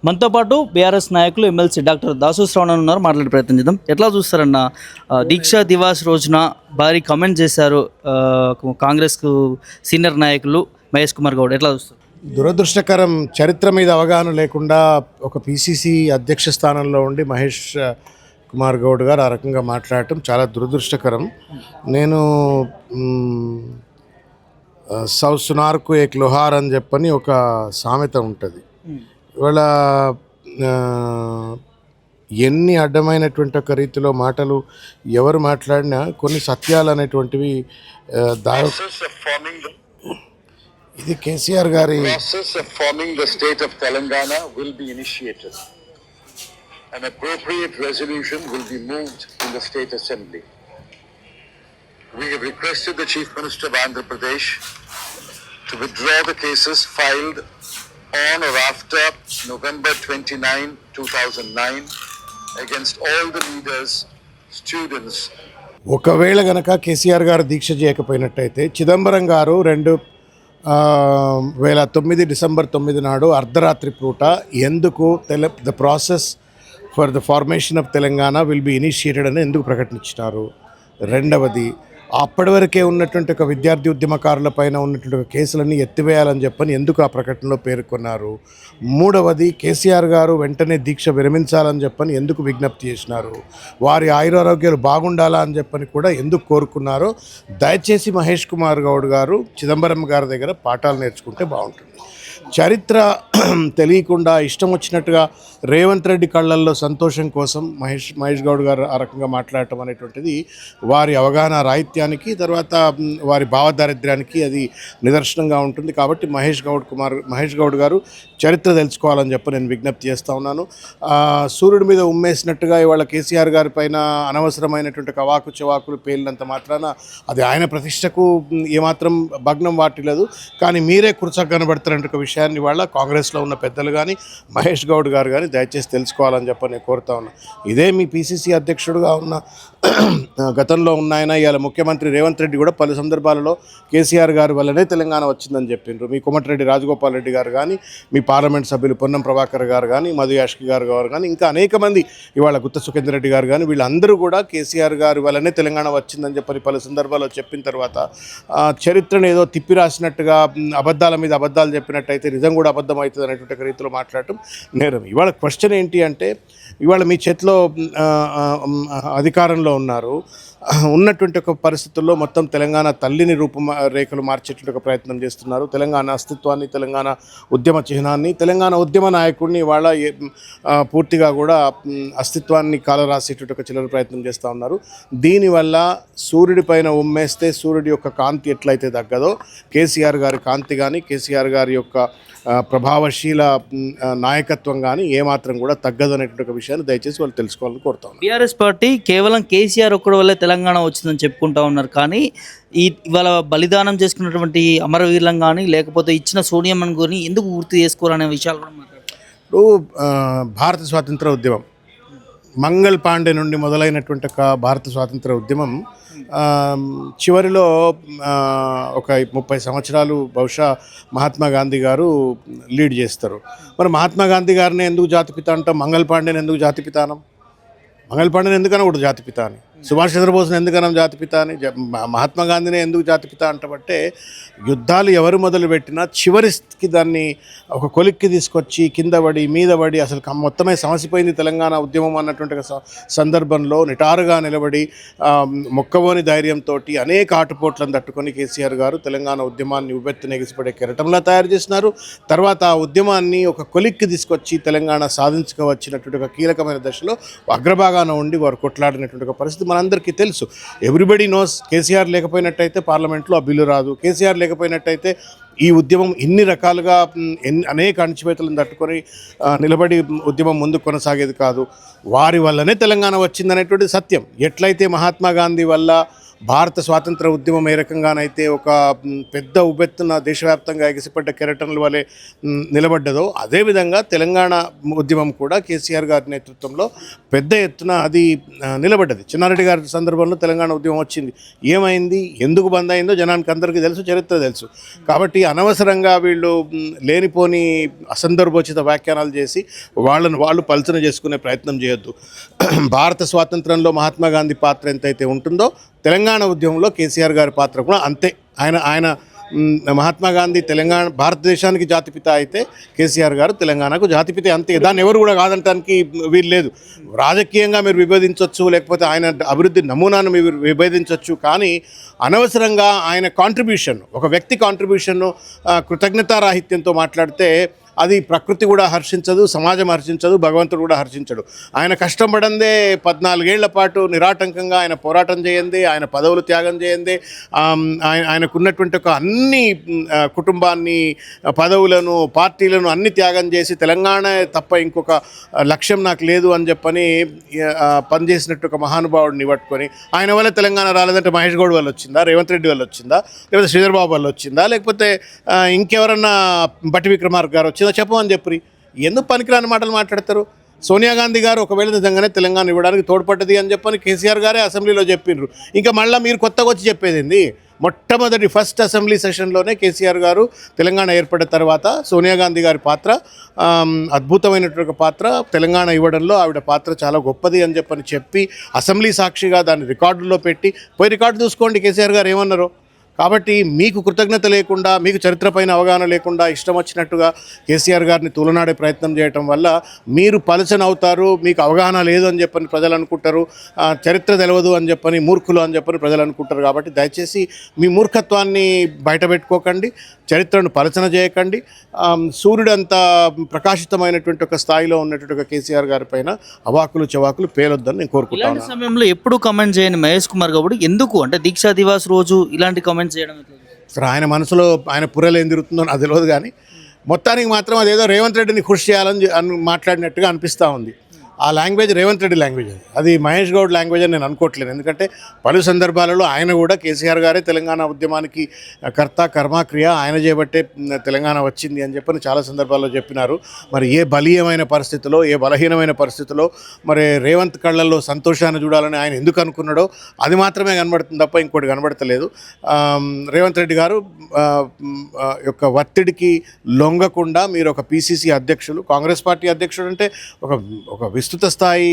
మనతో పాటు బీఆర్ఎస్ నాయకులు ఎమ్మెల్సీ డాక్టర్ దాసు శ్రవణ్ ఉన్నారు. మాట్లాడే ప్రయత్నం చేద్దాం. ఎట్లా చూస్తారన్న దీక్షా దివాస్ రోజున భారీ కమెంట్ చేశారు కాంగ్రెస్కు సీనియర్ నాయకులు మహేష్ కుమార్ గౌడ్, ఎట్లా చూస్తారు? దురదృష్టకరం. చరిత్ర మీద అవగాహన లేకుండా ఒక పిసిసి అధ్యక్ష స్థానంలో ఉండి మహేష్ కుమార్ గౌడ్ గారు ఆ రకంగా మాట్లాడటం చాలా దురదృష్టకరం. నేను సౌ సునార్కు ఏక్ లోహార్ అని చెప్పని ఒక సామెత ఉంటుంది. ఇవాళ ఎన్ని అడ్డమైనటువంటి ఒక రీతిలో మాటలు ఎవరు మాట్లాడినా కొన్ని సత్యాలు అనేటువంటివి ఇది కేసీఆర్ గారి An appropriate resolution will be moved in the state assembly. We have requested the Chief Minister of Andhra Pradesh to withdraw the cases filed on or after November 29, 2009 against all the leaders, students. ఒకవేళ గనక కేసీఆర్ గారు దీక్ష చేయకపోయినట్టయితే చిదంబరం గారు 2009 December 9 నాడు అర్ధరాత్రి పూట ఎందుకు the process for the formation of Telangana will be initiated అని ఎందుకు ప్రకటించినారు? రెండవది, అప్పటి వరకే ఉన్నటువంటి ఒక విద్యార్థి ఉద్యమకారుల పైన ఉన్నటువంటి ఒక కేసులన్నీ ఎత్తివేయాలని చెప్పని ఎందుకు ఆ ప్రకటనలో పేర్కొన్నారు? మూడవది, కేసీఆర్ గారు వెంటనే దీక్ష విరమించాలని చెప్పని ఎందుకు విజ్ఞప్తి చేసినారు? వారి ఆయురారోగ్యాలు బాగుండాలా అని చెప్పని కూడా ఎందుకు కోరుకున్నారో దయచేసి మహేష్ కుమార్ గౌడ్ గారు చిదంబరం గారి దగ్గర పాఠాలు నేర్చుకుంటే బాగుంటుంది. చరిత్ర తెలియకుండా ఇష్టం వచ్చినట్టుగా రేవంత్ రెడ్డి కళ్ళల్లో సంతోషం కోసం మహేష్ గౌడ్ గారు ఆ రకంగా మాట్లాడటం అనేటువంటిది వారి అవగాహన రాహిత్యానికి, తర్వాత వారి భావదారిద్ర్యానికి అది నిదర్శనంగా ఉంటుంది. కాబట్టి మహేష్ గౌడ్ గారు చరిత్ర తెలుసుకోవాలని చెప్పి నేను విజ్ఞప్తి చేస్తూ ఉన్నాను. సూర్యుడి మీద ఉమ్మేసినట్టుగా ఇవాళ కేసీఆర్ గారి పైన అనవసరమైనటువంటి కవాకు చవాకులు పేలినంత మాత్రాన అది ఆయన ప్రతిష్టకు ఏమాత్రం భగ్నం వాటిలేదు. కానీ మీరే కుర్చా కనబడతారంటే ఒక విషయాన్ని ఇవాళ కాంగ్రెస్లో ఉన్న పెద్దలు కానీ మహేష్ గౌడ్ గారు కానీ దయచేసి తెలుసుకోవాలని చెప్పి నేను కోరుతా ఉన్నా. ఇదే మీ పిసిసి అధ్యక్షుడుగా ఉన్న గతంలో ఉన్నాయన ఇవాళ ముఖ్యమంత్రి రేవంత్ రెడ్డి కూడా పలు సందర్భాలలో కేసీఆర్ గారి వల్లనే తెలంగాణ వచ్చిందని చెప్పిండ్రు. మీ కోమటిరెడ్డి రాజగోపాల్ రెడ్డి గారు కానీ, మీ పార్లమెంట్ సభ్యులు పొన్నం ప్రభాకర్ గారు కానీ, మధు యాష్కి గారు కానీ, ఇంకా అనేక మంది ఇవాళ గుత్త సుఖేందర్ రెడ్డి గారు కానీ, వీళ్ళందరూ కూడా కేసీఆర్ గారి వల్లనే తెలంగాణ వచ్చిందని చెప్పని పలు సందర్భాల్లో చెప్పిన తర్వాత చరిత్రను ఏదో తిప్పి రాసినట్టుగా అబద్ధాల మీద అబద్ధాలు చెప్పినట్టయితే నిజం కూడా అబద్ధం అవుతుంది అనేటువంటి రీతిలో మాట్లాడటం నేరం. ఇవాళ క్వశ్చన్ ఏంటి అంటే, ఇవాళ మీ చేతిలో అధికారంలో ఉన్నారు, ఉన్నటువంటి ఒక పరిస్థితుల్లో మొత్తం తెలంగాణ తల్లిని రేఖలు మార్చేటువంటి ఒక ప్రయత్నం చేస్తున్నారు. తెలంగాణ అస్తిత్వాన్ని, తెలంగాణ ఉద్యమ చిహ్నాన్ని, తెలంగాణ ఉద్యమ నాయకుడిని వాళ్ళ పూర్తిగా కూడా అస్తిత్వాన్ని కాలరాసేటువంటి ఒక చిల్లర ప్రయత్నం చేస్తూ ఉన్నారు. దీనివల్ల సూర్యుడి పైన ఉమ్మేస్తే సూర్యుడి యొక్క కాంతి ఎట్లయితే తగ్గదో కేసీఆర్ గారి కాంతి కానీ, కేసీఆర్ గారి యొక్క ప్రభావశీల నాయకత్వం కానీ ఏమాత్రం కూడా తగ్గదు అనేటువంటి ఒక విషయాన్ని దయచేసి వాళ్ళు తెలుసుకోవాలని కోరుతా ఉన్నారు. బీఆర్ఎస్ పార్టీ కేవలం కేసీఆర్ ఒక్కడి వల్లే తెలంగాణ వచ్చిందని చెప్పుకుంటా ఉన్నారు. కానీ ఇవాళ బలిదానం చేసుకున్నటువంటి అమరవీరులం కానీ, లేకపోతే ఇచ్చిన సోనియమ్మని గురి ఎందుకు గుర్తు చేసుకోవాలనే విషయాలు కూడా మాట్లాడుతున్నారు. భారత స్వాతంత్ర ఉద్యమం మంగళ్ పాండే నుండి మొదలైనటువంటి ఒక భారత స్వాతంత్ర ఉద్యమం చివరిలో ఒక 30 సంవత్సరాలు బహుశా మహాత్మా గాంధీ గారు లీడ్ చేస్తారు. మరి మహాత్మా గాంధీ గారిని ఎందుకు జాతిపిత అంటాం? మంగళ్ పాండేని ఎందుకు జాతిపిత అనం? మంగళ్ పాండేని ఎందుకన్నా కూడా జాతిపిత అని, సుభాష్ చంద్రబోస్ని ఎందుకనం జాతిపిత అని, మహాత్మా గాంధీని ఎందుకు జాతిపిత అంటబట్టే యుద్ధాలు ఎవరు మొదలుపెట్టినా చివరికి దాన్ని ఒక కొలిక్కి తీసుకొచ్చి కింద పడి మీద పడి అసలు మొత్తమే సమసిపోయింది తెలంగాణ ఉద్యమం అన్నటువంటి సందర్భంలో నిటారుగా నిలబడి మొక్కబోని ధైర్యంతో అనేక ఆటుపోట్లను తట్టుకొని కేసీఆర్ గారు తెలంగాణ ఉద్యమాన్ని ఉవ్వెత్తున ఎగిసిపడే కెరటంలా తయారు చేసినారు. తర్వాత ఆ ఉద్యమాన్ని ఒక కొలిక్కి తీసుకొచ్చి తెలంగాణ సాధించుకోవచ్చినటువంటి ఒక కీలకమైన దశలో అగ్రభాగాన ఉండి వారు కొట్లాడినటువంటి ఒక పరిస్థితి మనందరికీ తెలుసు. Everybody knows. కేసీఆర్ లేకపోయినట్టయితే పార్లమెంట్లో ఆ బిల్లు రాదు. కేసీఆర్ లేకపోయినట్టయితే ఈ ఉద్యమం ఇన్ని రకాలుగా అనేక అణచివేతలను తట్టుకొని నిలబడి ఉద్యమం ముందుకు కొనసాగేది కాదు. వారి వల్లనే తెలంగాణ వచ్చిందనేటువంటి సత్యం. ఎట్లయితే మహాత్మా గాంధీ వల్ల భారత స్వాతంత్ర ఉద్యమం ఏ రకంగానైతే ఒక పెద్ద ఉబ్బెత్తున దేశవ్యాప్తంగా ఎగిసిపడ్డ కెరటన్ల వలె నిలబడ్డదో అదేవిధంగా తెలంగాణ ఉద్యమం కూడా కేసీఆర్ గారి నేతృత్వంలో పెద్ద ఎత్తున అది నిలబడ్డది. చిన్నారెడ్డి గారి సందర్భంలో తెలంగాణ ఉద్యమం వచ్చింది, ఏమైంది, ఎందుకు బంద్ అయిందో జనానికి అందరికీ తెలుసు, చరిత్ర తెలుసు. కాబట్టి అనవసరంగా వీళ్ళు లేనిపోని అసందర్భోచిత వ్యాఖ్యానాలు చేసి వాళ్ళు పలుచన చేసుకునే ప్రయత్నం చేయొద్దు. భారత స్వాతంత్రంలో మహాత్మా గాంధీ పాత్ర ఎంతైతే ఉంటుందో తెలంగాణ ఉద్యమంలో కేసీఆర్ గారి పాత్ర కూడా అంతే. ఆయన మహాత్మా గాంధీ భారతదేశానికి జాతిపిత అయితే కేసీఆర్ గారు తెలంగాణకు జాతిపిత అంతే. దాన్ని ఎవరు కూడా కాదంటానికి వీలు లేదు. రాజకీయంగా మీరు విభేదించవచ్చు, లేకపోతే ఆయన అభివృద్ధి నమూనాను మీరు విభేదించవచ్చు, కానీ అనవసరంగా ఆయన కాంట్రిబ్యూషన్, ఒక వ్యక్తి కాంట్రిబ్యూషన్ను కృతజ్ఞతారాహిత్యంతో మాట్లాడితే అది ప్రకృతి కూడా హర్షించదు, సమాజం హర్షించదు, భగవంతుడు కూడా హర్షించడు. ఆయన కష్టపడందే 14 ఏళ్ల పాటు నిరాటంకంగా ఆయన పోరాటం చేయండి, ఆయన పదవులు త్యాగం చేయండి, ఆయనకున్నటువంటి ఒక అన్ని కుటుంబాన్ని, పదవులను, పార్టీలను అన్ని త్యాగం చేసి తెలంగాణ తప్ప ఇంకొక లక్ష్యం నాకు లేదు అని చెప్పని పనిచేసినట్టు ఒక మహానుభావుడిని పట్టుకొని ఆయన వల్ల తెలంగాణ రాలేదంటే మహేష్ గౌడ్ వల్ల వచ్చిందా, రేవంత్ రెడ్డి వల్ల వచ్చిందా, లేకపోతే శ్రీధర్ బాబు వల్ల వచ్చిందా, లేకపోతే ఇంకెవరన్నా బట్టి విక్రమార్క గారు వచ్చిందా చెప్పమని చెప్పి ఎందుకు పనికిరాని మాటలు మాట్లాడతారు? సోనియా గాంధీ గారు ఒకవేళ నిజంగానే తెలంగాణ ఇవ్వడానికి తోడ్పడ్డది అని చెప్పని కేసీఆర్ గారే అసెంబ్లీలో చెప్పిండ్రు. ఇంకా మళ్ళీ మీరు కొత్తగా వచ్చి చెప్పేది మొట్టమొదటి ఫస్ట్ అసెంబ్లీ సెషన్లోనే కేసీఆర్ గారు తెలంగాణ ఏర్పడిన తర్వాత సోనియా గాంధీ గారి పాత్ర అద్భుతమైనటువంటి పాత్ర, తెలంగాణ ఇవ్వడంలో ఆవిడ పాత్ర చాలా గొప్పది అని చెప్పి అసెంబ్లీ సాక్షిగా దాన్ని రికార్డుల్లో పెట్టి పోయి రికార్డు చూసుకోండి కేసీఆర్ గారు ఏమన్నారో. కాబట్టి మీకు కృతజ్ఞత లేకుండా, మీకు చరిత్ర పైన అవగాహన లేకుండా ఇష్టం వచ్చినట్టుగా కేసీఆర్ గారిని తూలనాడే ప్రయత్నం చేయటం వల్ల మీరు పలచన అవుతారు, మీకు అవగాహన లేదు అని చెప్పని ప్రజలు అనుకుంటారు, చరిత్ర తెలియదు అని చెప్పని, మూర్ఖులు అని చెప్పని ప్రజలు అనుకుంటారు. కాబట్టి దయచేసి మీ మూర్ఖత్వాన్ని బయటపెట్టుకోకండి, చరిత్రను పలచన చేయకండి. సూర్యుడంత ప్రకాశితమైనటువంటి ఒక స్థాయిలో ఉన్నటువంటి ఒక కేసీఆర్ గారి పైన అవాకులు చవాకులు పేలొద్దని నేను కోరుకుంటాను. ఇలాంటి సమయంలో ఎప్పుడు కమెంట్ చేయని మహేష్ కుమార్ గౌడ్ ఎందుకు అంటే దీక్షా దివాస్ రోజు ఇలాంటి కమెంట్స్ చేయడం? సరే, ఆయన మనసులో ఆయన పుర్రెలు ఏం తిరుగుతుందో నాకు తెలియదు, కానీ మొత్తానికి మాత్రం అదేదో రేవంత్ రెడ్డిని ఖుషి చేయాలని మాట్లాడినట్టుగా అనిపిస్తూ ఉంది. ఆ లాంగ్వేజ్ రేవంత్ రెడ్డి లాంగ్వేజ్, అది మహేష్ గౌడ్ లాంగ్వేజ్ అని నేను అనుకోవట్లేదు. ఎందుకంటే పలు సందర్భాలలో ఆయన కూడా కేసీఆర్ గారే తెలంగాణ ఉద్యమానికి కర్త కర్మక్రియ, ఆయన చేయబట్టే తెలంగాణ వచ్చింది అని చెప్పని చాలా సందర్భాల్లో చెప్పినారు. మరి ఏ బలీయమైన పరిస్థితిలో, ఏ బలహీనమైన పరిస్థితిలో మరి రేవంత్ కళ్ళల్లో సంతోషాన్ని చూడాలని ఆయన ఎందుకు అనుకున్నాడో అది మాత్రమే కనబడుతుంది తప్ప ఇంకోటి కనబడతలేదు. రేవంత్ రెడ్డి గారు యొక్క ఒత్తిడికి లొంగకుండా మీరు ఒక పిసిసి అధ్యక్షులు, కాంగ్రెస్ పార్టీ అధ్యక్షుడు అంటే ఒక విస్తృత స్థాయి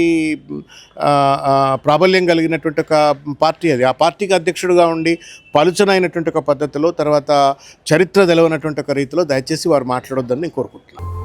ప్రాబల్యం కలిగినటువంటి ఒక పార్టీ అది. ఆ పార్టీకి అధ్యక్షుడిగా ఉండి పలుచనైనటువంటి ఒక పద్ధతిలో, తర్వాత చరిత్ర తెలవనటువంటి ఒక రీతిలో దయచేసి వారు మాట్లాడొద్దని నేను కోరుకుంటున్నాను.